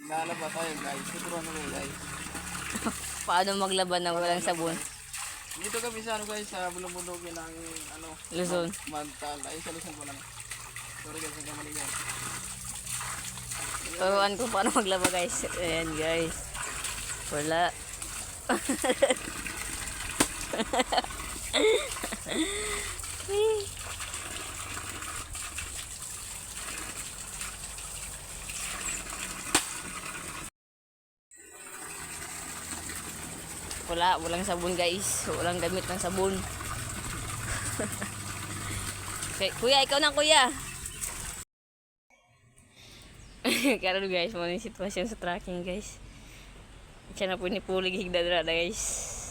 Lalaba tayo guys. Siguro ano guys. Paano maglaban ng walang sabon? Dito kami sa ano guys, sa bulong-bulogin ng ano, Luzon. Magtal. Ay sa Luzon pala. Sorry guys, ang kamali guys. Turuan ko paano maglaba guys. Ayan guys. Wala. Walang sabon guys. Walang gamit ng sabon. Okay, kuya, ikaw na kuya. Karon guys, mo ni sitwasyon sa tracking guys. Siya na po ni pulig higda dra guys.